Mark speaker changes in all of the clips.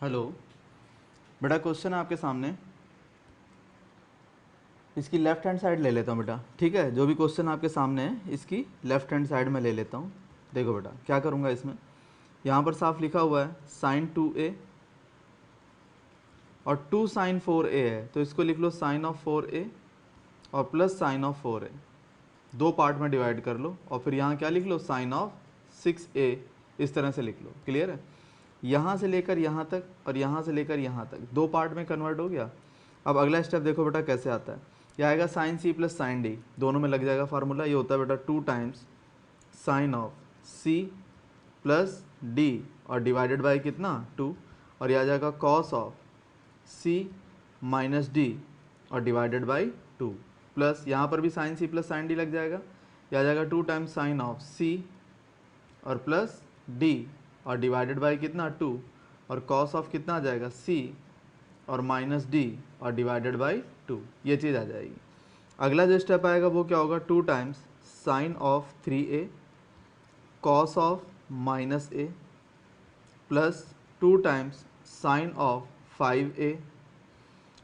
Speaker 1: Hello बेटा, question है आपके सामने। इसकी लेफ्ट हैंड साइड ले लेता हूँ बेटा, ठीक है। जो भी क्वेश्चन आपके सामने है इसकी लेफ्ट हैंड साइड में ले लेता हूँ। देखो बेटा क्या करूँगा इसमें, यहाँ पर साफ लिखा हुआ है साइन 2a और 2 साइन 4a है, तो इसको लिख लो साइन ऑफ 4a और प्लस साइन ऑफ 4a। दो पार्ट में डिवाइड कर लो और फिर यहाँ क्या लिख लो साइन ऑफ 6a, इस तरह से लिख लो। क्लियर है? यहाँ से लेकर यहाँ तक और यहाँ से लेकर यहाँ तक दो पार्ट में कन्वर्ट हो गया। अब अगला स्टेप देखो बेटा कैसे आता है। यह आएगा sine C plus sine D, दोनों में लग जाएगा फार्मूला। ये होता है बेटा 2 times sine of C plus D और डिवाइडेड बाई कितना 2, और यह आ जाएगा cos of C minus D और डिवाइडेड बाई 2, प्लस यहाँ पर भी sine C plus sine D लग जाएगा। यह आ जाएगा 2 टाइम्स साइन ऑफ सी और प्लस डी और डिवाइडेड बाई कितना 2, और कॉस ऑफ कितना आ जाएगा सी और माइनस डी और डिवाइडेड बाई 2, ये चीज़ आ जाएगी। अगला जो स्टेप आएगा वो क्या होगा, 2 times sine of 3a cos of minus A plus 2 times sine of 5a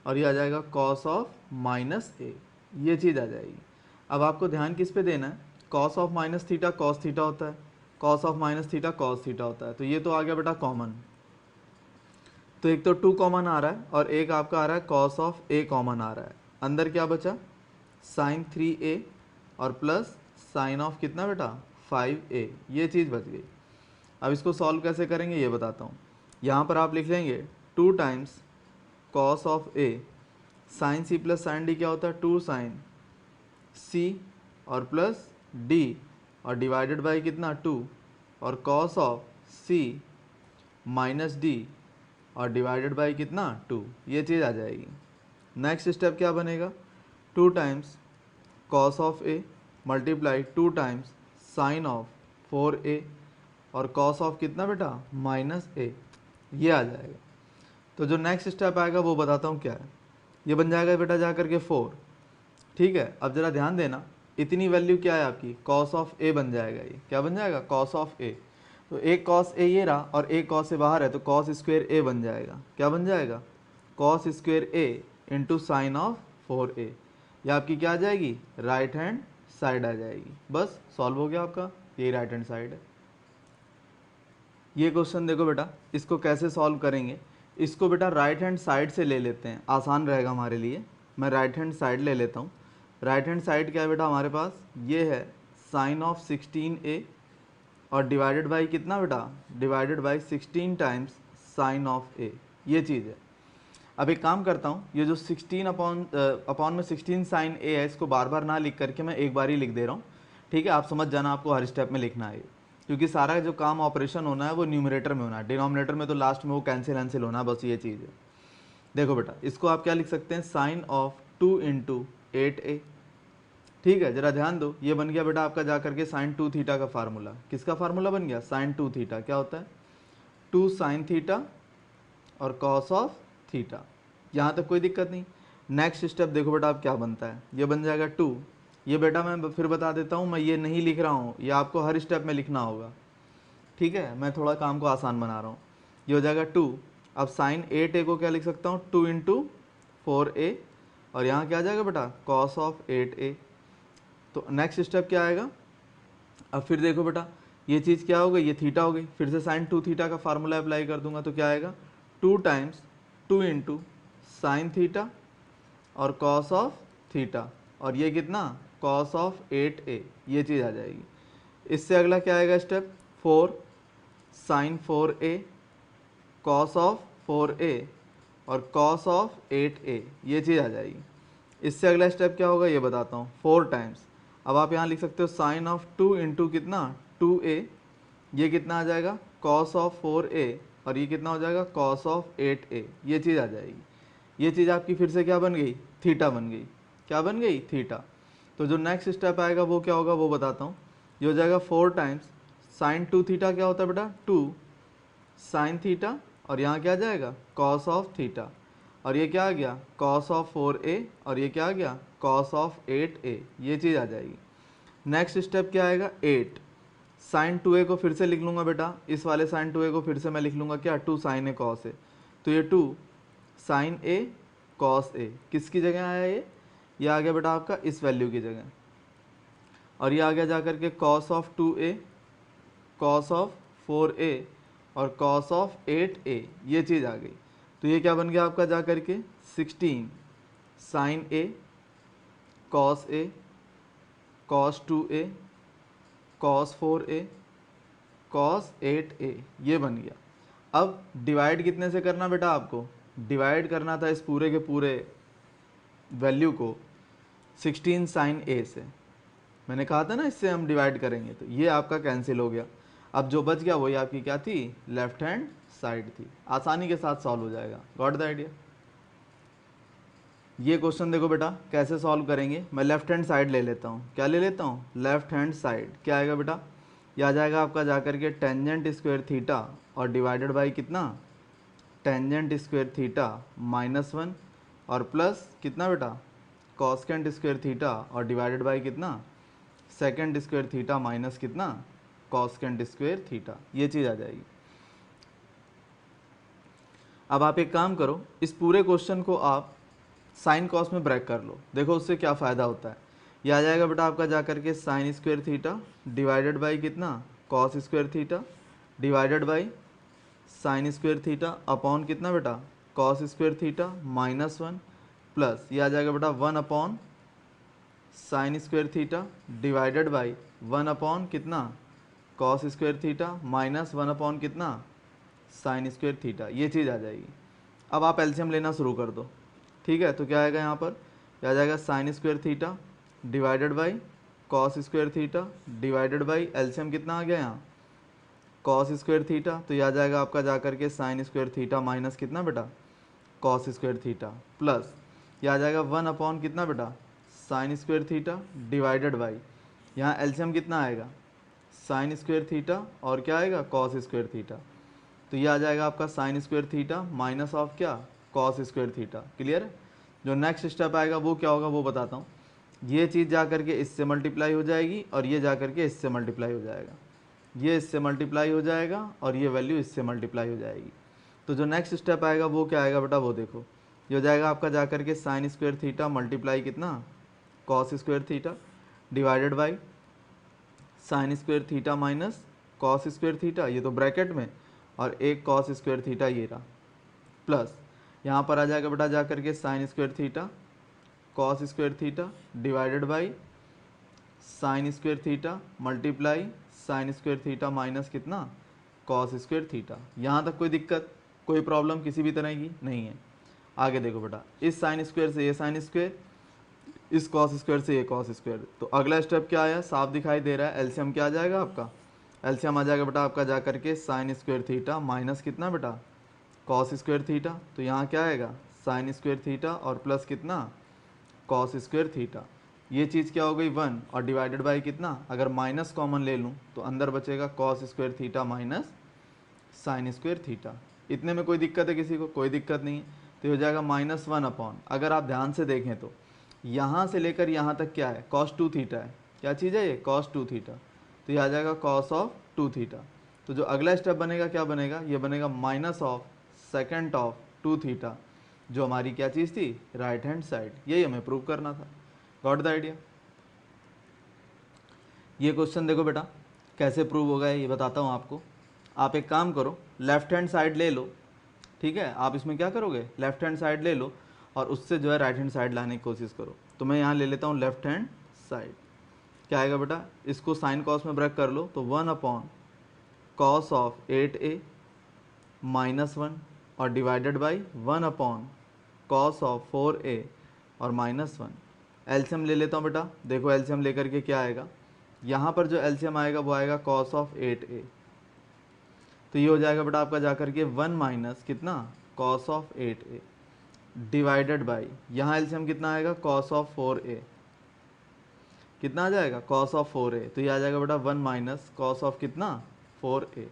Speaker 1: और ये आ जाएगा कॉस ऑफ माइनस ए, ये चीज़ आ जाएगी। अब आपको ध्यान किस पे देना है, cos of minus theta cos theta होता है, cos of minus theta cos theta होता है, तो ये तो आ गया बेटा कॉमन। तो एक तो 2 कॉमन आ रहा है और एक आपका आ रहा है कॉस ऑफ ए कॉमन आ रहा है। अंदर क्या बचा, साइन 3a और प्लस साइन ऑफ कितना बेटा 5a, ये चीज़ बच गई। अब इसको सॉल्व कैसे करेंगे ये बताता हूँ। यहाँ पर आप लिख लेंगे 2 times cos of A, sine C plus sine D क्या होता है 2 साइन सी और प्लस डी और डिवाइडेड बाई कितना 2 और cos of C minus D और डिवाइडेड बाई कितना 2, ये चीज़ आ जाएगी। नेक्स्ट स्टेप क्या बनेगा, 2 times cos of A multiply 2 times sine of 4a और कॉस ऑफ कितना बेटा माइनस ए, ये आ जाएगा। तो जो नेक्स्ट स्टेप आएगा वो बताता हूँ क्या है। ये बन जाएगा बेटा जा करके 4, ठीक है। अब ज़रा ध्यान देना, इतनी वैल्यू क्या है आपकी कॉस ऑफ ए बन जाएगा। ये क्या बन जाएगा कॉस ऑफ ए, तो एक कॉस ए ये रहा और एक कॉस से बाहर है तो कॉस स्क्वेयर ए बन जाएगा। क्या बन जाएगा cos square A into sine of 4a, ये आपकी क्या आ जाएगी राइट हैंड साइड आ जाएगी। बस सॉल्व हो गया आपका, यही राइट हैंड साइड है। ये क्वेश्चन देखो बेटा, इसको कैसे सॉल्व करेंगे। इसको बेटा राइट हैंड साइड से ले लेते हैं, आसान रहेगा हमारे लिए। मैं राइट हैंड साइड ले लेता हूँ। राइट हैंड साइड क्या है बेटा हमारे पास, ये है साइन ऑफ 16a और डिवाइडेड बाई कितना बेटा divided by 16 times sine of a, ये चीज़ है। अब एक काम करता हूँ, ये जो 16 अपॉन में 16 साइन ए है, इसको बार बार ना लिख करके मैं एक बार ही लिख दे रहा हूँ, ठीक है। आप समझ जाना, आपको हर स्टेप में लिखना है, क्योंकि सारा जो काम ऑपरेशन होना है वो न्यूमरेटर में होना है, डिनोमिनेटर में तो लास्ट में वो कैंसिल होना है, बस ये चीज़ है। देखो बेटा इसको आप क्या लिख सकते हैं, साइन ऑफ 2 इंटू 8a, ठीक है। जरा ध्यान दो, ये बन गया बेटा आपका जा करके साइन 2 थीटा का फार्मूला। किसका फार्मूला बन गया, साइन 2 थीटा क्या होता है 2 साइन थीटा और कॉस ऑफ थीटा। यहाँ तक कोई दिक्कत नहीं। नेक्स्ट स्टेप देखो बेटा अब क्या बनता है, ये बन जाएगा 2। ये बेटा मैं फिर बता देता हूँ, मैं ये नहीं लिख रहा हूँ, ये आपको हर स्टेप में लिखना होगा, ठीक है। मैं थोड़ा काम को आसान बना रहा हूँ। ये हो जाएगा 2। अब साइन 8a को क्या लिख सकता हूँ 2 इंटू 4a और यहाँ क्या आ जाएगा बेटा कॉस ऑफ 8a। तो नेक्स्ट स्टेप क्या आएगा, अब फिर देखो बेटा ये चीज़ क्या हो गई, ये थीटा हो गई, फिर से साइन 2 थीटा का फार्मूला अप्लाई कर दूंगा तो क्या आएगा 2 टाइम्स 2 इंटू साइन थीटा और कॉस ऑफ थीटा और ये कितना कॉस ऑफ 8a, ये चीज़ आ जाएगी। इससे अगला क्या आएगा step 4 sign 4a cos of 4a और कॉस ऑफ 8a, ये चीज़ आ जाएगी। इससे अगला स्टेप क्या होगा ये बताता हूँ, 4 टाइम्स, अब आप यहाँ लिख सकते हो साइन ऑफ 2 इंटू कितना 2a, ये कितना आ जाएगा कॉस ऑफ 4a और ये कितना हो जाएगा कॉस ऑफ 8a, ये चीज़ आ जाएगी। ये चीज़ आपकी फिर से क्या बन गई थीटा बन गई। क्या बन गई थीटा। तो जो नेक्स्ट स्टेप आएगा वो क्या होगा वो बताता हूँ। ये हो जाएगा 4 टाइम्स साइन 2 थीटा क्या होता है बेटा 2 साइन थीटा और यहाँ क्या आ जाएगा कॉस ऑफ थीटा और ये क्या आ गया कॉस ऑफ 4a और ये क्या आ गया कॉस ऑफ 8a, ये चीज़ आ जाएगी। नेक्स्ट स्टेप क्या आएगा 8 साइन 2a को फिर से लिख लूँगा बेटा, इस वाले साइन 2a को फिर से मैं लिख लूँगा क्या 2 साइन ए कॉस ए, तो ये 2 साइन ए कॉस ए किसकी जगह आया, ये आ गया बेटा आपका इस वैल्यू की जगह, और ये आ गया जा करके cos of 2a, cos of 4a और कॉस ऑफ 8a, ये चीज़ आ गई। तो ये क्या बन गया आपका जा करके 16 sine a cos a cos 2a cos 4a cos 8a, ये बन गया। अब डिवाइड कितने से करना बेटा, आपको डिवाइड करना था इस पूरे के पूरे वैल्यू को 16 साइन ए से। मैंने कहा था ना इससे हम डिवाइड करेंगे, तो ये आपका कैंसिल हो गया। अब जो बच गया वही आपकी क्या थी, लेफ्ट हैंड साइड थी। आसानी के साथ सॉल्व हो जाएगा। Got the idea. ये क्वेश्चन देखो बेटा कैसे सॉल्व करेंगे। मैं लेफ्ट हैंड साइड ले लेता हूँ। क्या ले लेता हूँ, लेफ्ट हैंड साइड। क्या आएगा बेटा, यह आ जाएगा आपका जा करके टेंजेंट स्क्वायर थीटा और डिवाइडेड बाई कितना, टेंजेंट स्क्वायर थीटा -1 और प्लस कितना बेटा, कॉस्केंट स्क्वायर थीटा और डिवाइडेड बाई कितना, सेकेंड स्क्वायर थीटा माइनस कितना, कॉस्केंट स्क्वायर थीटा। ये चीज़ आ जाएगी। अब आप एक काम करो, इस पूरे क्वेश्चन को आप साइन कॉस में ब्रेक कर लो, देखो उससे क्या फ़ायदा होता है। ये आ जाएगा बेटा आपका जा करके sine square theta divided by कितना, cos square theta divided by sine square theta upon कितना बेटा, कॉस स्क्वायर थीटा -1 प्लस ये आ जाएगा बेटा 1 upon sine square theta divided by 1 upon कितना, कॉस स्क्वायर थीटा -1 अपॉन कितना, साइन स्क्वायर थीटा। ये चीज़ आ जाएगी। अब आप एलसीएम लेना शुरू कर दो। ठीक है, तो क्या आएगा यहाँ पर, क्या आ जाएगा sign square theta divided by cos square theta divided by LCM कितना आ गया यहाँ, कॉस स्क्वायर थीटा। तो ये आ जाएगा आपका जा करके साइन स्क्वायर थीटा माइनस कितना बेटा, कॉस स्क्वायर थीटा प्लस ये आ जाएगा 1 अपॉन कितना बेटा, sign square theta divided by यहाँ एलसीएम कितना आएगा, साइन स्क्वायर थीटा और क्या आएगा, कॉस स्क्वायर थीटा। तो ये आ जाएगा आपका sign square theta minus of क्या, कॉस स्क्वायर थीटा। क्लियर है। जो नेक्स्ट स्टेप आएगा वो क्या होगा वो बताता हूँ। ये चीज़ जा करके इससे मल्टीप्लाई हो जाएगी और ये जा करके इससे मल्टीप्लाई हो जाएगा, ये इससे मल्टीप्लाई हो जाएगा और ये वैल्यू इससे मल्टीप्लाई हो जाएगी। तो जो नेक्स्ट स्टेप आएगा वो क्या आएगा बेटा, वो देखो। ये हो जाएगा आपका जा करके साइन स्क्वायर थीटा मल्टीप्लाई कितना, cos square theta divided by sine square theta minus cos square theta, ये तो ब्रैकेट में, और एक कॉस स्क्वायर थीटा ये रहा, प्लस यहाँ पर आ जाएगा बेटा जा करके sine square theta cos square theta divided by sine square theta multiply sign square theta minus कितना, कॉस स्क्वायर थीटा। यहाँ तक कोई दिक्कत, कोई प्रॉब्लम किसी भी तरह की नहीं है। आगे देखो बेटा, इस साइन स्क्वायर से ये साइन स्क्वायर, इस कॉस स्क्वायर से ये कॉस स्क्वायर। तो अगला स्टेप क्या आया, साफ दिखाई दे रहा है। एलसीएम क्या आ जाएगा आपका, एलसीएम आ जाएगा बेटा आपका जा करके साइन स्क्वायर थीटा माइनस कितना बेटा, कॉस स्क्वायर थीटा। तो यहाँ क्या आएगा, साइन स्क्वायर थीटा और प्लस कितना, कॉस स्क्वायर थीटा। ये चीज़ क्या हो गई 1 और डिवाइडेड बाई कितना, अगर माइनस कॉमन ले लूँ तो अंदर बचेगा cos square theta minus sign square theta. इतने में कोई दिक्कत है किसी को, कोई दिक्कत नहीं है। तो हो जाएगा -1 अपॉन, अगर आप ध्यान से देखें तो यहाँ से लेकर यहाँ तक क्या है, कॉस 2 थीटा है। क्या चीज़ है ये, कॉस 2 थीटा। तो ये आ जाएगा कॉस ऑफ 2 थीटा। तो जो अगला स्टेप बनेगा क्या बनेगा, ये बनेगा minus of second of 2 theta, जो हमारी क्या चीज़ थी, राइट हैंड साइड। यही हमें प्रूव करना था। Got the idea. ये क्वेश्चन देखो बेटा कैसे प्रूव होगा ये बताता हूँ आपको। आप एक काम करो, लेफ्ट हैंड साइड ले लो। ठीक है, आप इसमें क्या करोगे, लेफ्ट हैंड साइड ले लो और उससे जो है राइट हैंड साइड लाने की कोशिश करो। तो मैं यहाँ ले लेता हूँ लेफ्ट हैंड साइड। क्या आएगा बेटा, इसको साइन कॉस में ब्रेक कर लो तो 1 अपॉन कॉस ऑफ 8a -1 और divided by 1 upon cos of 4a और -1। एलसीएम ले लेता हूँ बेटा, देखो एलसीएम लेकर के क्या आएगा, यहाँ पर जो एलसीएम आएगा वो आएगा कॉस ऑफ 8a। तो ये हो जाएगा बेटा आपका जाकर के 1 माइनस कितना, cos of 8a divided by यहाँ एलसीएम कितना आएगा, कॉस ऑफ 4a। कितना आ जाएगा, कॉस ऑफ 4a। तो ये आ जाएगा बेटा 1 माइनस कॉस ऑफ कितना, 4a।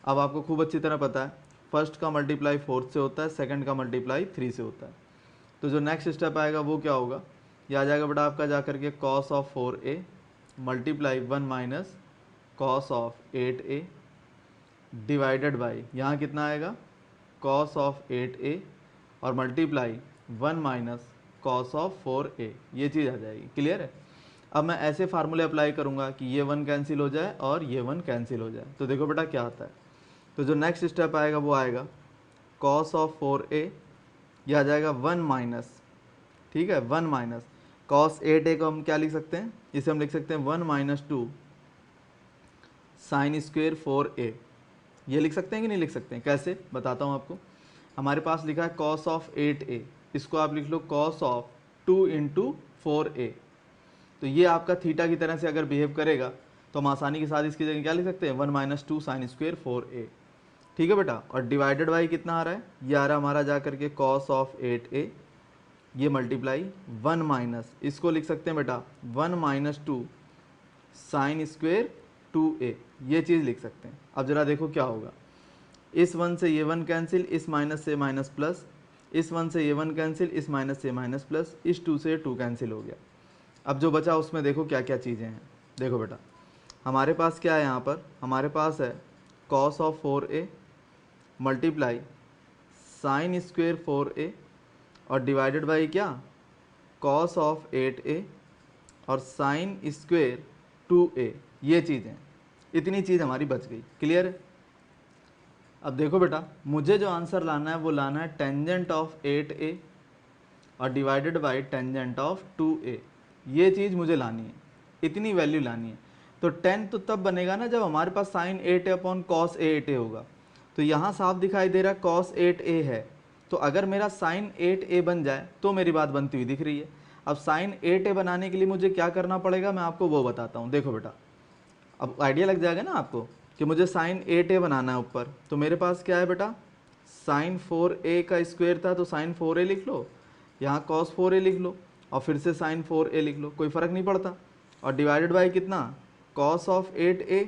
Speaker 1: अब आपको खूब अच्छी तरह पता है फर्स्ट का मल्टीप्लाई 4 से होता है, सेकंड का मल्टीप्लाई 3 से होता है। तो जो नेक्स्ट स्टेप आएगा वो क्या होगा, ये आ जाएगा बेटा आपका जा करके cos of 4a multiply 1 minus cos of 8a divided by यहाँ कितना आएगा, कॉस ऑफ 8a और multiply 1 minus cos of 4a, ये चीज़ आ जाएगी। क्लियर है? अब मैं ऐसे फार्मूले अप्लाई करूँगा कि ये 1 कैंसिल हो जाए और ये 1 कैंसिल हो जाए। तो देखो बेटा क्या आता है। तो जो नेक्स्ट स्टेप आएगा वो आएगा कॉस ऑफ 4a, यह आ जाएगा 1 माइनस, ठीक है, 1 माइनस कॉस 8a को हम क्या लिख सकते हैं, इसे हम लिख सकते हैं 1 माइनस 2 साइन स्क्वेयर 4a। ये लिख सकते हैं कि नहीं लिख सकते हैं? कैसे, बताता हूँ आपको। हमारे पास लिखा है कॉस ऑफ 8a, इसको आप लिख लो कॉस ऑफ 2 इंटू 4a। तो ये आपका थीटा की तरह से अगर बिहेव करेगा तो हम आसानी के साथ इसकी जगह क्या लिख सकते हैं, 1 माइनस 2 साइन स्क्वेयर 4a। ठीक है बेटा, और डिवाइडेड बाई कितना आ रहा है, ये आ रहा है हमारा जा करके कॉस ऑफ 8a, ये मल्टीप्लाई 1 माइनस, इसको लिख सकते हैं बेटा 1 माइनस 2 साइन स्क्वेयर 2a, ये चीज़ लिख सकते हैं। अब जरा देखो क्या होगा, इस 1 से ये 1 कैंसिल, इस माइनस से माइनस प्लस, इस 1 से ये 1 कैंसिल, इस माइनस से माइनस प्लस, इस 2 से 2 कैंसिल हो गया। अब जो बचा उसमें देखो क्या क्या चीज़ें हैं। देखो बेटा हमारे पास क्या है, यहाँ पर हमारे पास है cos of 4a multiply sine square 4a और डिवाइडेड बाई क्या, कॉस ऑफ 8a और साइन स्क्वेयर 2a, ये चीज़ें, इतनी चीज़ हमारी बच गई। क्लियर है? अब देखो बेटा मुझे जो आंसर लाना है वो लाना है टेंजेंट ऑफ 8a और divided by tangent of 2a, ये चीज़ मुझे लानी है, इतनी वैल्यू लानी है। तो 10 तो तब बनेगा ना जब हमारे पास sign 8a upon cos 8a होगा। तो यहाँ साफ दिखाई दे रहा है कॉस 8a है, तो अगर मेरा साइन 8a बन जाए तो मेरी बात बनती हुई दिख रही है। अब साइन 8a बनाने के लिए मुझे क्या करना पड़ेगा, मैं आपको वो बताता हूँ। देखो बेटा अब आइडिया लग जाएगा ना आपको कि मुझे साइन 8a बनाना है ऊपर। तो मेरे पास क्या है बेटा, साइन 4a का स्क्वायर था तो साइन 4a लिख लो, यहाँ कॉस 4a लिख लो और फिर से साइन 4a लिख लो, कोई फ़र्क नहीं पड़ता। और डिवाइडेड बाई कितना, कॉस ऑफ 8a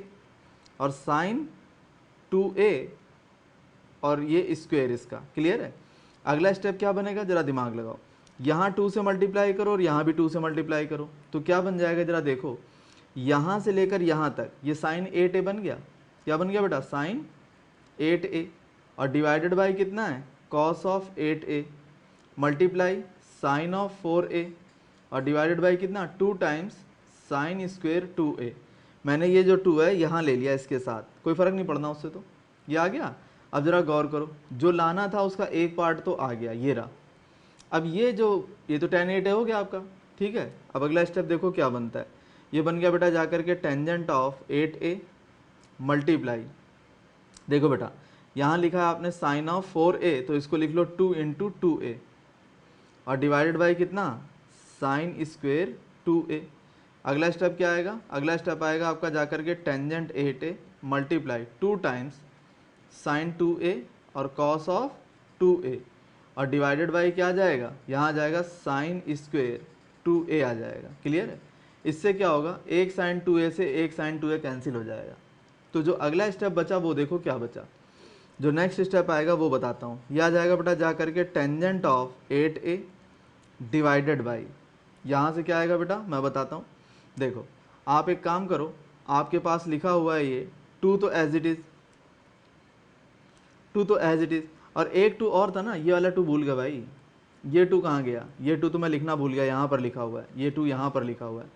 Speaker 1: और साइन 2a और ये स्क्वायर इसका। क्लियर है? अगला स्टेप क्या बनेगा, जरा दिमाग लगाओ, यहाँ 2 से मल्टीप्लाई करो और यहाँ भी 2 से मल्टीप्लाई करो, तो क्या बन जाएगा जरा देखो, यहाँ से लेकर यहाँ तक ये साइन 8a बन गया। क्या बन गया बेटा, साइन 8a और डिवाइडेड बाई कितना है, cos of 8a multiply sine of 4a और डिवाइडेड बाई कितना, 2 टाइम्स साइन स्क्वेयर 2a। मैंने ये जो 2 है यहाँ ले लिया इसके साथ, कोई फ़र्क नहीं पड़ना उससे, तो ये आ गया। अब ज़रा गौर करो, जो लाना था उसका एक पार्ट तो आ गया, ये रहा। अब ये तो tan 8a हो गया आपका। ठीक है, अब अगला स्टेप देखो क्या बनता है, ये बन गया बेटा जा करके टेंजेंट ऑफ 8a मल्टीप्लाई, देखो बेटा यहाँ लिखा है आपने साइन ऑफ 4a, तो इसको लिख लो 2 इंटू 2a और डिवाइडेड बाई कितना, साइन स्क्वेयर 2a। अगला स्टेप क्या आएगा, अगला स्टेप आएगा आपका जा करके tangent 8a multiply 2 times sign 2a और कॉस ऑफ 2a और डिवाइडेड बाई क्या आ जाएगा, यहाँ आ जाएगा साइन स्क्वेयर 2a आ जाएगा। क्लियर है? इससे क्या होगा, एक साइन 2a से एक साइन 2a कैंसिल हो जाएगा। तो जो अगला स्टेप बचा वो देखो क्या बचा, जो नेक्स्ट स्टेप आएगा वो बताता हूँ। यह आ जाएगा बेटा जा करके tangent of 8a divided by, यहाँ से क्या आएगा बेटा मैं बताता हूँ। देखो आप एक काम करो, आपके पास लिखा हुआ है ये 2 तो एज इट इज़, 2 तो एज इट इज़, और एक 2 और था ना, ये वाला 2 भूल गया भाई, ये 2 कहाँ गया, ये 2 तो मैं लिखना भूल गया, यहाँ पर लिखा हुआ है, ये 2 यहाँ पर लिखा हुआ है,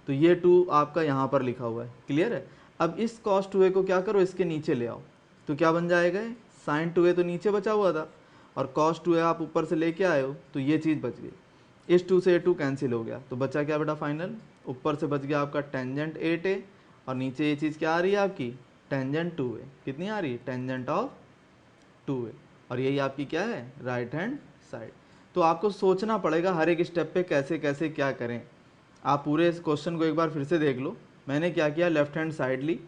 Speaker 1: तो ये 2 आपका यहाँ पर लिखा हुआ है। क्लियर है? अब इस कॉस 2a को क्या करो, इसके नीचे ले आओ, तो क्या बन जाएगा, साइन 2a तो नीचे बचा हुआ था और कॉस 2a आप ऊपर से लेके आए हो, तो ये चीज़ बच गई। इस 2 से 2 कैंसिल हो गया, तो बचा क्या बेटा फाइनल, ऊपर से बच गया आपका टेंजेंट 8a और नीचे ये चीज़ क्या आ रही है आपकी, टेंजेंट 2a। कितनी आ रही है, टेंजेंट ऑफ 2a, और यही आपकी क्या है, राइट हैंड साइड। तो आपको सोचना पड़ेगा हर एक स्टेप पे कैसे कैसे क्या करें। आप पूरे इस क्वेश्चन को एक बार फिर से देख लो। मैंने क्या किया, लेफ्ट हैंड साइड ली,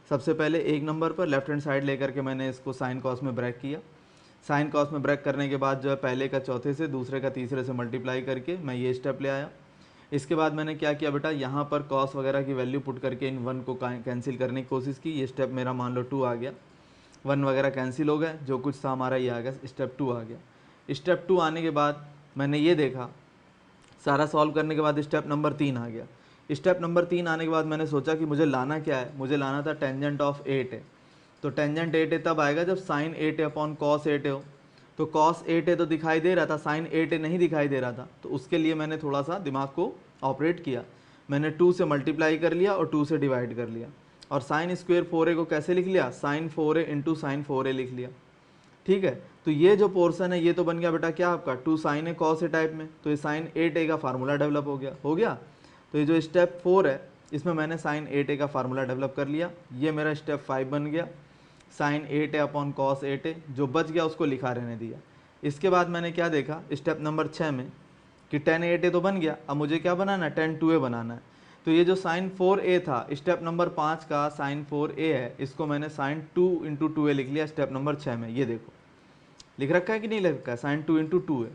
Speaker 1: सबसे पहले एक नंबर पर लेफ्ट हैंड साइड लेकर के मैंने इसको साइन कॉस में ब्रेक किया। साइन कॉस में ब्रेक करने के बाद जो है पहले का चौथे से, दूसरे का तीसरे से मल्टीप्लाई करके मैं ये स्टेप ले आया। इसके बाद मैंने क्या किया बेटा, यहाँ पर कॉस वगैरह की वैल्यू पुट करके इन 1 को कैंसिल करने की कोशिश की। ये स्टेप मेरा मान लो 2 आ गया, 1 वगैरह कैंसिल हो गए, जो कुछ था हमारा ये आ गया, स्टेप 2 आ गया। स्टेप 2 आने के बाद मैंने ये देखा, सारा सॉल्व करने के बाद स्टेप नंबर 3 आ गया। स्टेप नंबर 3 आने के बाद मैंने सोचा कि मुझे लाना क्या है, मुझे लाना था टेंजेंट ऑफ 8 है। तो टेंजेंट 8a तब आएगा जब sign 8a upon cos 8a हो। तो कॉस 8a तो दिखाई दे रहा था, साइन 8a नहीं दिखाई दे रहा था, तो उसके लिए मैंने थोड़ा सा दिमाग को ऑपरेट किया। मैंने 2 से मल्टीप्लाई कर लिया और 2 से डिवाइड कर लिया। और साइन स्क्वेयर 4a को कैसे लिख लिया, sign 4a into sine 4a लिख लिया। ठीक है, तो ये जो पोर्शन है ये तो बन गया बेटा क्या आपका 2 sign a cos A type में, तो ये साइन 8a का फार्मूला डेवलप हो गया। तो ये जो स्टेप 4 है इसमें मैंने साइन 8a का फार्मूला डेवलप कर लिया। ये मेरा स्टेप 5 बन गया, sign 8a upon cos 8a, जो बच गया उसको लिखा रहने दिया। इसके बाद मैंने क्या देखा स्टेप नंबर 6 में कि tan 8a तो बन गया, अब मुझे क्या बनाना है, tan 2a बनाना है। तो ये जो साइन 4a था स्टेप नंबर 5 का साइन 4a है, इसको मैंने साइन 2 इंटू 2a लिख लिया स्टेप नंबर 6 में। ये देखो लिख रखा है कि नहीं लिख रखा है, साइन 2 इंटू 2a।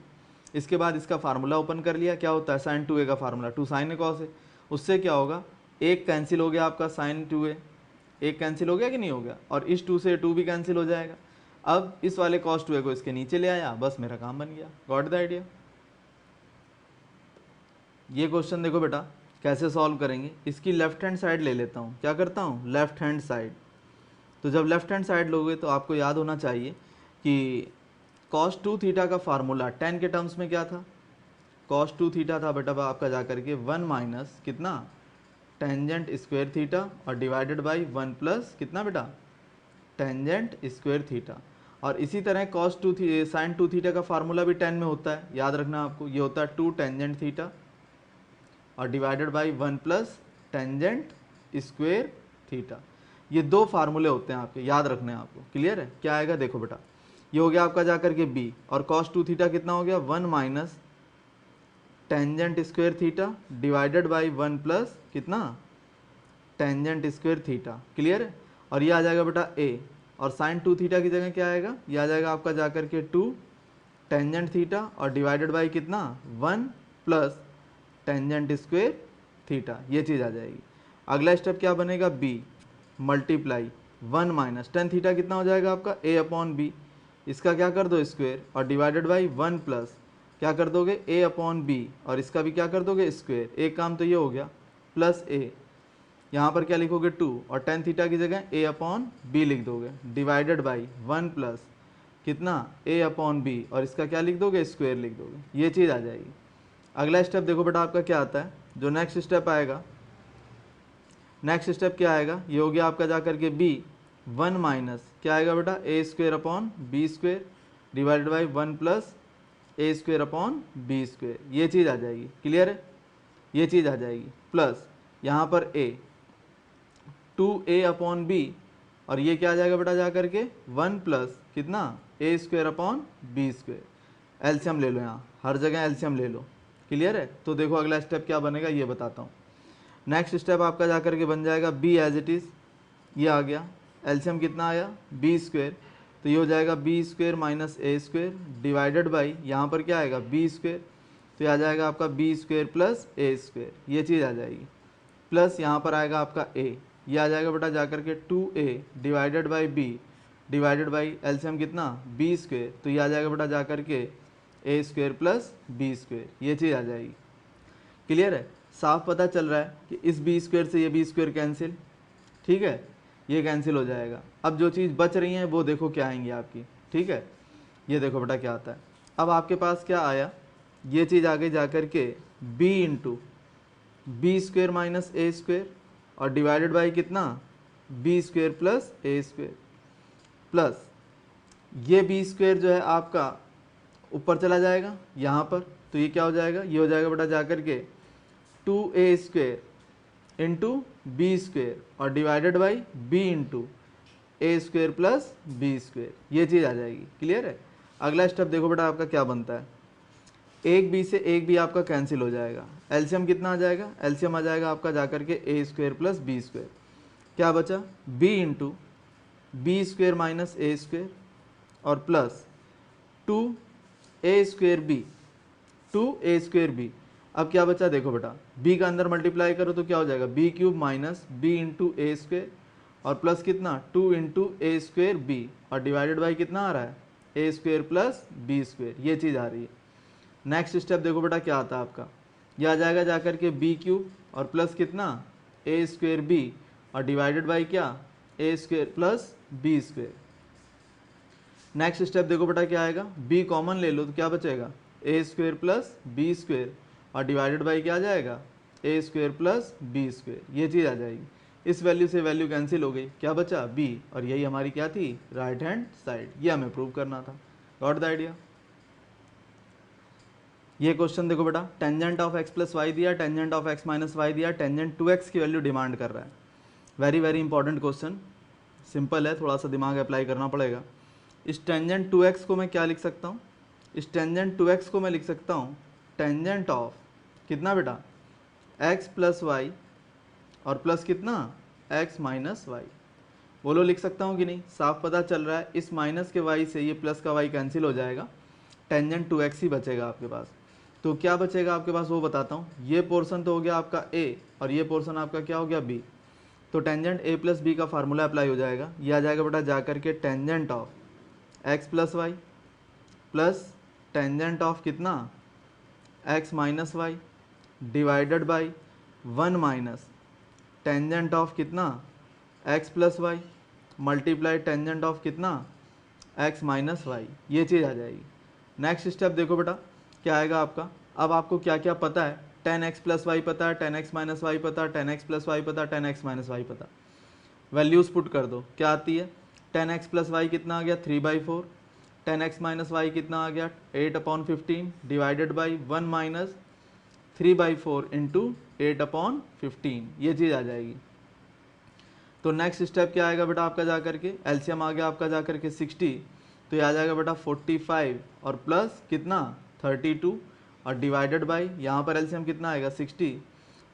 Speaker 1: इसके बाद इसका फार्मूला ओपन कर लिया, क्या होता है साइन 2a का फार्मूला 2 साइन ए कॉस ए। उससे क्या होगा, एक कैंसिल हो गया आपका साइन 2a, एक कैंसिल हो गया कि नहीं हो गया, और इस 2 से 2 भी कैंसिल हो जाएगा। अब इस वाले कॉस 2a को इसके नीचे ले आया, बस मेरा काम बन गया। Got the idea. ये क्वेश्चन देखो बेटा कैसे सॉल्व करेंगे। इसकी लेफ्ट हैंड साइड ले लेता हूँ, क्या करता हूँ लेफ्ट हैंड साइड। तो जब लेफ्ट हैंड साइड लोगे तो आपको याद होना चाहिए कि cos 2 थीटा का फार्मूला tan के टर्म्स में क्या था, cos 2 थीटा था बेटा आपका जाकर के 1 माइनस कितना टेंजेंट स्क्वायर थीटा और डिवाइडेड बाई 1 प्लस कितना बेटा टेंजेंट स्क्वायर थीटा। और इसी तरह cos 2 साइन 2 थीटा का फार्मूला भी tan में होता है, याद रखना आपको, ये होता है 2 टेंजेंट थीटा और divided by 1 plus tangent square theta. ये दो फार्मूले होते हैं आपके, याद रखने हैं आपको। क्लियर है, क्या आएगा देखो बेटा, ये हो गया आपका जाकर के b, और cos 2 थीटा कितना हो गया 1 minus tangent square theta divided by 1 plus कितना टेंजेंट स्क्वायर थीटा। क्लियर है, और ये आ जाएगा बेटा a, और साइन 2 थीटा की जगह क्या आएगा, ये आ जाएगा आपका जाकर के 2 टेंजेंट थीटा और डिवाइडेड बाई कितना 1 प्लस टेंजेंट स्क्वायर थीटा। ये चीज़ आ जाएगी। अगला स्टेप क्या बनेगा b multiply 1 minus tan theta कितना हो जाएगा आपका a अपॉन b, इसका क्या कर दो स्क्वायर और डिवाइडेड बाई 1 प्लस क्या कर दोगे a अपॉन b, और इसका भी क्या कर दोगे स्क्वायर। एक काम तो ये हो गया प्लस a, यहाँ पर क्या लिखोगे 2 और टेन थीटा की जगह a अपॉन b लिख दोगे डिवाइडेड बाई 1 प्लस कितना a अपॉन b, और इसका क्या लिख दोगे स्क्वायर लिख दोगे। ये चीज़ आ जाएगी। अगला स्टेप देखो बेटा आपका क्या आता है, जो नेक्स्ट स्टेप आएगा, नेक्स्ट स्टेप क्या आएगा, ये हो गया आपका जाकर के b 1 माइनस क्या आएगा बेटा a square upon b square divided by 1 plus a square upon b square. ये चीज़ आ जाएगी। क्लियर है, ये चीज़ आ जाएगी प्लस यहाँ पर a 2a अपॉन b, और ये क्या आ जाएगा बेटा जाकर के 1 प्लस कितना a square upon b square. LCM ले लो, यहाँ हर जगह एलसीएम ले लो। क्लियर है, तो देखो अगला स्टेप क्या बनेगा ये बताता हूँ। नेक्स्ट स्टेप आपका जाकर के बन जाएगा b एज इट इज़, ये आ गया एलसीएम कितना आया b स्क्वायर, तो ये हो जाएगा b square minus a square divided by यहाँ पर क्या आएगा b स्क्वायर, तो ये आ जाएगा आपका b square plus a square. ये चीज़ आ जाएगी प्लस यहाँ पर आएगा आपका a, ये आ जाएगा बेटा जाकर के 2a divided by b divided by LCM कितना b स्क्वायर, तो ये आ जाएगा बेटा जाकर के a square plus b square. ये चीज़ आ जाएगी। क्लियर है, साफ पता चल रहा है कि इस b स्क्वायर से ये b स्क्वायर कैंसिल, ठीक है, ये कैंसिल हो जाएगा। अब जो चीज़ बच रही है वो देखो क्या आएंगी आपकी। ठीक है, ये देखो बेटा क्या आता है। अब आपके पास क्या आया, ये चीज़ आगे जाकर के b into b square minus a square और डिवाइडेड बाई कितना b square plus a square, plus ये b स्क्वायर जो है आपका ऊपर चला जाएगा यहाँ पर, तो ये क्या हो जाएगा, ये हो जाएगा बेटा जाकर के 2a square into b square और divided by b into a square plus b square. ये चीज़ आ जाएगी। क्लियर है, अगला स्टेप देखो बेटा आपका क्या बनता है, एक b से एक b आपका कैंसिल हो जाएगा, एलसीएम कितना आ जाएगा, एलसीएम आ जाएगा आपका जाकर के a square plus b square, क्या बचा b into b square minus a square और plus 2a square b 2a square b. अब क्या बचा देखो बेटा, b का अंदर मल्टीप्लाई करो तो क्या हो जाएगा b cube minus b into a square और प्लस कितना 2 इंटू ए स्क्वायर बी और डिवाइडेड बाई कितना आ रहा है a square plus b square. ये चीज़ आ रही है। नेक्स्ट स्टेप देखो बेटा क्या आता है आपका, यह आ जाएगा जाकर के b क्यूब और प्लस कितना ए स्क्वायर बी और डिवाइडेड बाई क्या a square plus b square. Next step देखो बेटा क्या आएगा, बी कॉमन ले लो तो क्या बचेगा, ए स्क्वेयर प्लस बी स्क्वेयर और डिवाइडेड बाई क्या आ जाएगा, ए स्क्वेयर प्लस बी स्क्वेयर। ये चीज़ आ जाएगी। इस वैल्यू से वैल्यू कैंसिल हो गई, क्या बचा बी, और यही हमारी क्या थी, राइट हैंड साइड। ये हमें प्रूव करना था। Got the idea. ये क्वेश्चन देखो बेटा, tangent of x plus y दिया, tangent of x minus y दिया, टेंजेंट 2x की वैल्यू डिमांड कर रहा है। Very very important question, simple है, थोड़ा सा दिमाग अप्लाई करना पड़ेगा। इस टेंजेंट 2x को मैं क्या लिख सकता हूँ, इस टेंजेंट 2x को मैं लिख सकता हूँ टेंजेंट ऑफ कितना बेटा, x प्लस वाई और प्लस कितना, x माइनस वाई। बोलो लिख सकता हूँ कि नहीं, साफ पता चल रहा है। इस माइनस के y से ये प्लस का y कैंसिल हो जाएगा, टेंजेंट 2x ही बचेगा आपके पास। तो क्या बचेगा आपके पास वो बताता हूँ। ये पोर्शन तो हो गया आपका a और ये पोर्शन आपका क्या हो गया b। तो टेंजेंट a प्लस बी का फार्मूला अप्लाई हो जाएगा। ये आ जाएगा बेटा जा करके tangent of x plus Y plus tangent of कितना, x minus Y divided by 1 minus tangent of कितना, x plus Y multiply tangent of कितना, x माइनस वाई। ये चीज़ आ जाएगी। नेक्स्ट स्टेप देखो बेटा क्या आएगा आपका। अब आपको क्या क्या पता है, 10x प्लस वाई पता है, 10x माइनस वाई पता है, 10x प्लस वाई पता है, 10x माइनस वाई पता। वैल्यूज़ पुट कर दो, क्या आती है, 10x प्लस वाई कितना आ गया 3/4, 10x माइनस वाई कितना आ गया 8/15 डिवाइडेड बाई 1 माइनस 3/4 इंटू 8/15। ये चीज़ आ जाएगी। तो नेक्स्ट स्टेप क्या आएगा बेटा आपका जा करके, एलसीएम आ गया आपका जा करके 60, तो ये आ जाएगा बेटा 45 और प्लस कितना 32 और डिवाइडेड बाई यहाँ पर एलसीएम कितना आएगा 60,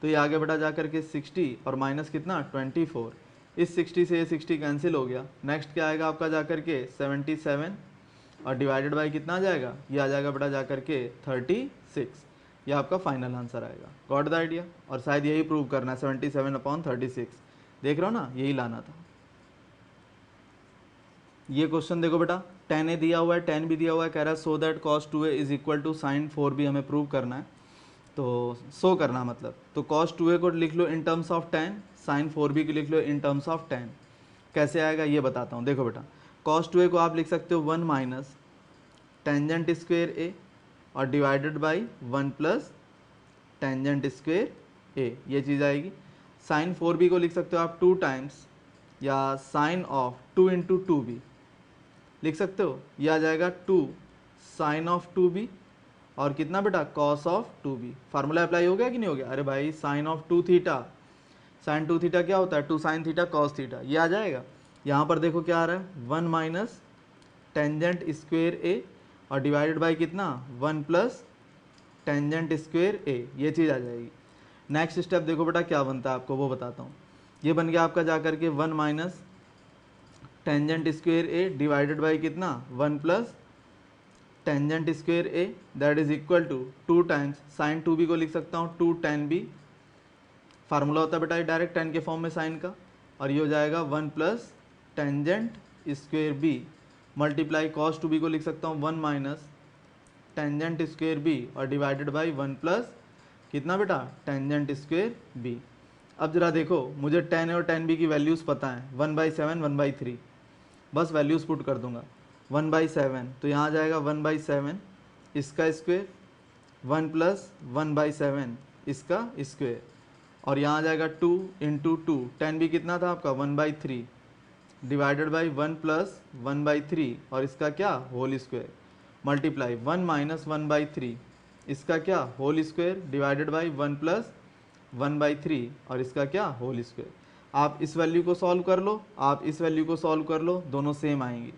Speaker 1: तो ये आ गया बेटा जा करके 60 और माइनस कितना 24। इस 60 से ये 60 कैंसिल हो गया। नेक्स्ट क्या आएगा आपका जा करके 77 और डिवाइडेड बाई कितना आ जाएगा, ये आ जाएगा बेटा जा करके 36। ये आपका फाइनल आंसर आएगा। Got the idea. और शायद यही प्रूव करना है 77/36, देख रहे हो ना, यही लाना था। ये क्वेश्चन देखो बेटा 10a दिया हुआ है, 10 भी दिया हुआ है, कह रहा है so that cos 2a is equal to sine 4b हमें प्रूव करना है। तो सो करना मतलब, तो cos 2a को लिख लो in terms of 10, sine 4b को लिख लो इन टर्म्स ऑफ 10। कैसे आएगा ये बताता हूँ। देखो बेटा cos 2a को आप लिख सकते हो 1 माइनस टेंजेंट स्क्वेयर a और divided by 1 plus tangent square a, ये चीज़ आएगी। साइन 4b को लिख सकते हो आप 2 टाइम्स या साइन ऑफ 2 इंटू 2b लिख सकते हो। यह आ जाएगा 2 साइन ऑफ 2b और कितना बेटा cos of 2b। Formula apply हो गया कि नहीं हो गया, अरे भाई sine of 2 theta, sine 2 theta क्या होता है 2 साइन थीटा कॉस थीटा, ये आ जाएगा। यहाँ पर देखो क्या आ रहा है 1 माइनस टेंजेंट स्क्वेयर a और डिवाइडेड बाई कितना 1 प्लस टेंजेंट स्क्वेयर a, ये चीज़ आ जाएगी। नेक्स्ट स्टेप देखो बेटा क्या बनता है आपको वो बताता हूँ। ये बन गया आपका जा करके 1 minus tangent square a divided by कितना 1 plus tangent square a that is equal to 2 times sine 2b को लिख सकता हूँ 2 tan b। फार्मूला होता है बेटा डायरेक्ट tan के फॉर्म में साइन का, और ये हो जाएगा 1 plus tangent square b multiply cos 2b को लिख सकता हूँ 1 माइनस टेंजेंट स्क्वेयर b और डिवाइडेड बाई 1 प्लस कितना बेटा टेंजेंट स्क्वेयर b। अब जरा देखो मुझे tan a और tan b की वैल्यूज़ पता है 1/7 1/3, बस वैल्यूज़ पुट कर दूंगा। 1/7 तो यहाँ आ जाएगा 1/7 इसका स्क्वेयर 1 प्लस 1/7 इसका स्क्वेयर, और यहाँ आ जाएगा 2 इंटू 2 tan b कितना था आपका 1/3 डिवाइडेड बाई 1 प्लस 1/3 और इसका क्या होल स्क्वेयर मल्टीप्लाई 1 माइनस 1/3 इसका क्या whole square divided by 1 plus 1/3 और इसका क्या होल स्क्वेयर। आप इस वैल्यू को सॉल्व कर लो, आप इस वैल्यू को सॉल्व कर लो, दोनों सेम आएंगी।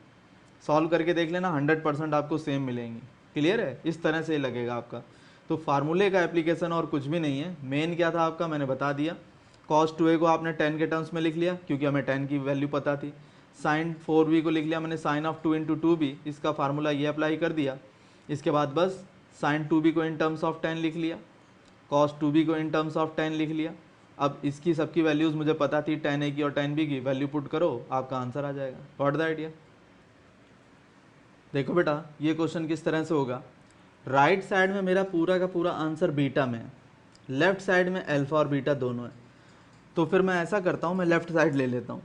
Speaker 1: सॉल्व करके देख लेना 100% आपको सेम मिलेंगी। क्लियर है, इस तरह से लगेगा आपका। तो फार्मूले का एप्लीकेशन और कुछ भी नहीं है। मेन क्या था आपका मैंने बता दिया। cos 2a को आपने 10 के टर्म्स में लिख लिया क्योंकि हमें 10 की वैल्यू पता थी। साइन 4b को लिख लिया मैंने साइन ऑफ 2 इंटू 2b, इसका फार्मूला ये अप्लाई कर दिया। इसके बाद बस साइन 2b को इन टर्म्स ऑफ 10 लिख लिया, cos 2b को इन टर्म्स ऑफ 10 लिख लिया। अब इसकी सबकी वैल्यूज़ मुझे पता थी, tan a की और tan b की वैल्यू पुट करो, आपका आंसर आ जाएगा। Got the idea. देखो बेटा ये क्वेश्चन किस तरह से होगा। राइट साइड में मेरा पूरा का पूरा आंसर बीटा में है, लेफ्ट साइड में अल्फा और बीटा दोनों है। तो फिर मैं ऐसा करता हूँ, मैं लेफ्ट साइड ले लेता हूँ।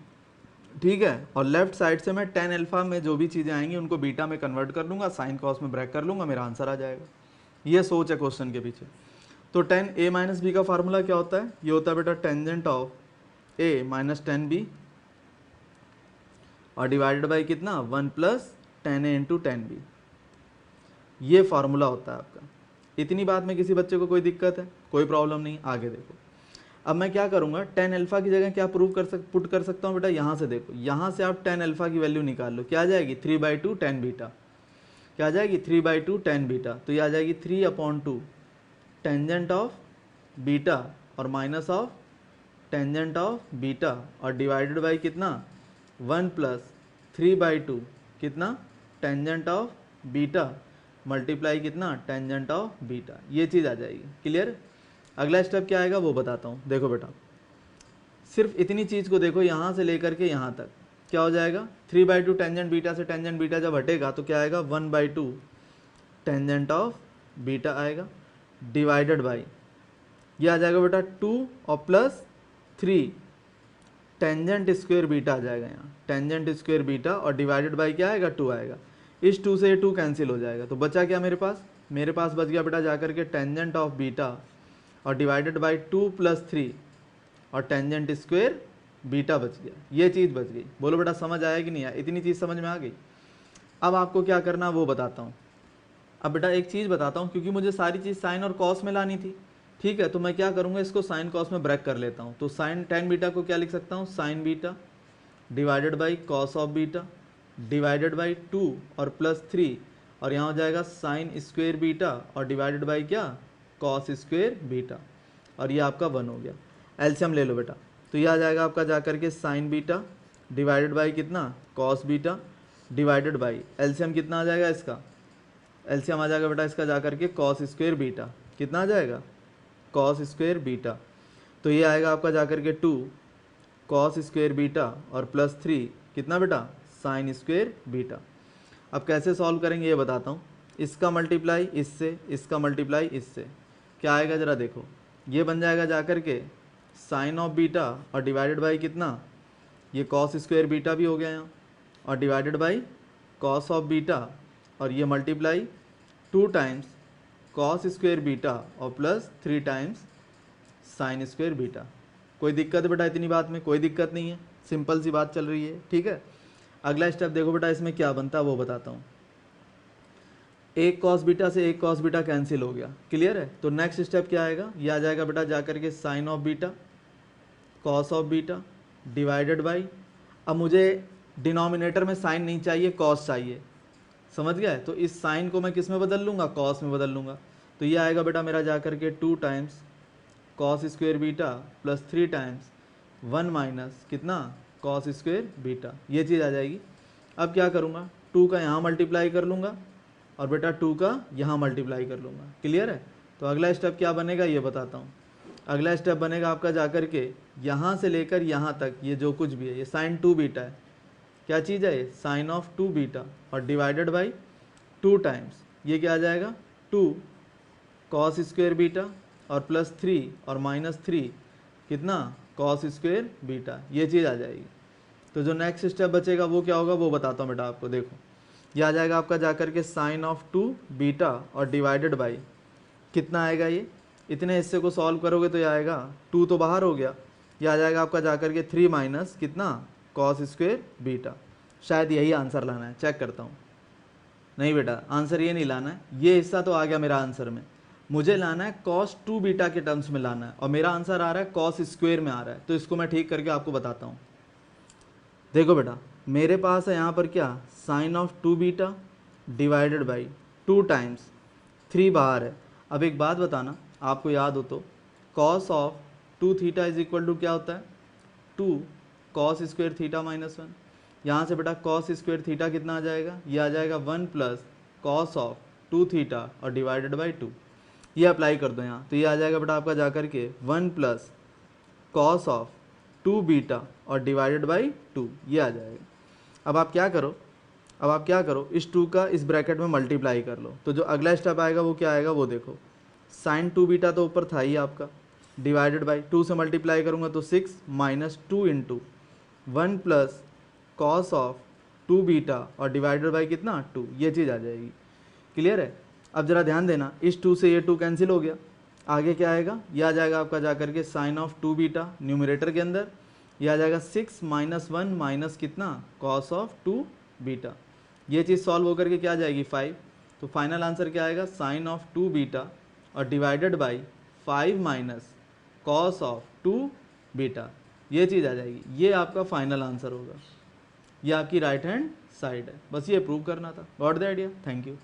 Speaker 1: ठीक है, और लेफ्ट साइड से मैं टेन अल्फा में जो भी चीज़ें आएंगी उनको बीटा में कन्वर्ट कर लूँगा, साइन कॉस में ब्रैक कर लूँगा, मेरा आंसर आ जाएगा। ये सोच है क्वेश्चन के पीछे। तो टेन ए माइनस बी का फार्मूला क्या होता है? ये होता है बेटा tangent of A minus tan B और डिवाइडेड बाई कितना, one plus tan A into tan B. ये फार्मूला होता है आपका। इतनी बात में किसी बच्चे को कोई दिक्कत है? कोई प्रॉब्लम नहीं। आगे देखो, अब मैं क्या करूंगा, टेन अल्फा की जगह क्या प्रूव पुट कर सकता हूँ बेटा, यहाँ से देखो, यहाँ से आप टेन अल्फा की वैल्यू निकाल लो, क्या आ जाएगी 3/2 टेन बीटा। क्या आ जाएगी 3/2 टेन बीटा। तो ये आ जाएगी 3/2 टेंजेंट ऑफ बीटा और minus of tangent of beta और डिवाइडेड बाई कितना 1 प्लस 3/2 कितना टेंजेंट ऑफ बीटा मल्टीप्लाई कितना टेंजेंट ऑफ बीटा। ये चीज़ आ जाएगी। क्लियर? अगला स्टेप क्या आएगा वो बताता हूँ। देखो बेटा, सिर्फ इतनी चीज़ को देखो, यहाँ से लेकर के यहाँ तक क्या हो जाएगा, 3/2 टेंजेंट बीटा से टेंजेंट बीटा जब हटेगा तो क्या आएगा 1/2 टेंजेंट ऑफ बीटा आएगा डिवाइडेड बाई, ये आ जाएगा बेटा 2 और प्लस 3 टेंजेंट स्क्वायर बीटा आ जाएगा यहाँ, टेंजेंट स्क्वायर बीटा और डिवाइडेड बाई क्या आएगा 2 आएगा। इस 2 से ये 2 कैंसिल हो जाएगा, तो बचा क्या मेरे पास बच गया बेटा जाकर के टेंजेंट ऑफ बीटा और डिवाइडेड बाई 2 प्लस 3 और टेंजेंट स्क्वायर बीटा बच गया। ये चीज़ बच गई। बोलो बेटा समझ आया कि नहीं आया? इतनी चीज़ समझ में आ गई। अब आपको क्या करना वो बताता हूँ। अब बेटा एक चीज़ बताता हूँ, क्योंकि मुझे सारी चीज़ साइन और कॉस में लानी थी, ठीक है, तो मैं क्या करूँगा, इसको साइन कॉस में ब्रेक कर लेता हूँ। तो साइन टेन बीटा को क्या लिख सकता हूँ, sign beta divided by cos of beta divided by 2 और प्लस 3 और यहाँ हो जाएगा साइन स्क्वायर बीटा और डिवाइडेड बाई क्या कॉस स्क्वायर बीटा और ये आपका 1 हो गया। एलसीएम ले लो बेटा, तो ये आ जाएगा आपका जा करके साइन बीटा डिवाइडेड बाई कितना cos beta divided by, LCM कितना आ जाएगा इसका, एलसीएम आ जाएगा बेटा इसका जा करके कॉस स्क्वायर बीटा, कितना आ जाएगा कॉस स्क्वायर बीटा। तो ये आएगा आपका जा करके 2 कॉस स्क्वायर बीटा और प्लस 3 कितना बेटा साइन स्क्वायर बीटा। अब कैसे सॉल्व करेंगे ये बताता हूँ। इसका मल्टीप्लाई इससे, इसका मल्टीप्लाई इससे, क्या आएगा ज़रा देखो, ये बन जाएगा जा करके साइन ऑफ बीटा और डिवाइडेड बाई कितना, ये कॉस स्क्वायर बीटा भी हो गया यहाँ और divided by cos of beta और ये multiply 2 times cos square beta और plus 3 times sine square beta. कोई दिक्कत है बेटा इतनी बात में? कोई दिक्कत नहीं है, सिंपल सी बात चल रही है, ठीक है। अगला स्टेप देखो बेटा, इसमें क्या बनता है वो बताता हूँ। एक कॉस बीटा से एक कॉस बीटा कैंसिल हो गया, क्लियर है। तो नेक्स्ट स्टेप क्या आएगा, ये आ जाएगा बेटा जा करके sine of beta cos of beta divided by, अब मुझे डिनोमिनेटर में साइन नहीं चाहिए, कॉस चाहिए, समझ गया है। तो इस साइन को मैं किस में बदल लूँगा, कॉस में बदल लूँगा। तो ये आएगा बेटा मेरा जा करके 2 times cos square beta plus 3 times 1 minus कितना कॉस स्क्वायर बीटा, ये चीज़ आ जाएगी। अब क्या करूँगा, 2 का यहाँ मल्टीप्लाई कर लूँगा और बेटा 2 का यहाँ मल्टीप्लाई कर लूँगा, क्लियर है। तो अगला स्टेप क्या बनेगा ये बताता हूँ। अगला स्टेप बनेगा आपका जा कर के यहाँ से लेकर यहाँ तक ये जो कुछ भी है, ये साइन 2 बीटा है, क्या चीज़ है ये साइन ऑफ 2 बीटा और डिवाइडेड बाई 2 टाइम्स ये क्या आ जाएगा 2 कॉस स्क्वायर बीटा और प्लस 3 और माइनस 3 कितना कॉस स्क्वायर बीटा, ये चीज़ आ जाएगी। तो जो नेक्स्ट स्टेप बचेगा वो क्या होगा वो बताता हूँ बेटा आपको। देखो ये आ जाएगा आपका जा कर के साइन ऑफ 2 बीटा और डिवाइडेड बाई कितना आएगा, ये इतने हिस्से को सॉल्व करोगे तो ये आएगा 2 तो बाहर हो गया, ये आ जाएगा आपका जा कर के 3 माइनस कितना कॉस स्क्वायर बीटा। शायद यही आंसर लाना है, चेक करता हूँ। नहीं बेटा आंसर ये नहीं लाना है, ये हिस्सा तो आ गया मेरा आंसर में, मुझे लाना है कॉस 2 बीटा के टर्म्स में लाना है और मेरा आंसर आ रहा है कॉस स्क्वायर में आ रहा है। तो इसको मैं ठीक करके आपको बताता हूँ। देखो बेटा मेरे पास है यहाँ पर क्या sine of 2 beta divided by 2 times 3 बाहर है। अब एक बात बताना आपको याद हो तो, cos of 2 theta is equal to क्या होता है 2 कॉस स्क्वायर थीटा माइनस 1। यहाँ से बेटा कॉस स्क्वायर थीटा कितना आ जाएगा, ये आ जाएगा 1 प्लस कॉस ऑफ 2 थीटा और डिवाइडेड बाई 2। ये अप्लाई कर दो यहाँ, तो ये आ जाएगा बेटा आपका जा करके 1 प्लस कॉस ऑफ 2 बीटा और डिवाइडेड बाई 2, ये आ जाएगा। अब आप क्या करो, इस 2 का इस ब्रैकेट में मल्टीप्लाई कर लो। तो जो अगला स्टेप आएगा वो क्या आएगा वो देखो, साइन 2 बीटा तो ऊपर था ही आपका, डिवाइडेड बाई 2 से मल्टीप्लाई करूँगा तो 6 minus 2 into 1 plus cos of 2 beta और डिवाइडेड बाई कितना 2, ये चीज़ आ जाएगी। क्लियर है। अब जरा ध्यान देना, इस 2 से ये 2 कैंसिल हो गया, आगे क्या आएगा, ये आ जाएगा आपका जा करके साइन ऑफ 2 बीटा न्यूमरेटर के अंदर, ये आ जाएगा 6 माइनस 1 माइनस कितना कॉस ऑफ 2 बीटा, ये चीज़ सॉल्व होकर के क्या आ जाएगी 5। तो फाइनल आंसर क्या आएगा, साइन ऑफ 2 बीटा और divided by 5 minus cos of 2 beta, ये चीज़ आ जाएगी। ये आपका फाइनल आंसर होगा, ये आपकी राइट हैंड साइड है। बस ये प्रूव करना था। Got the idea. Thank you.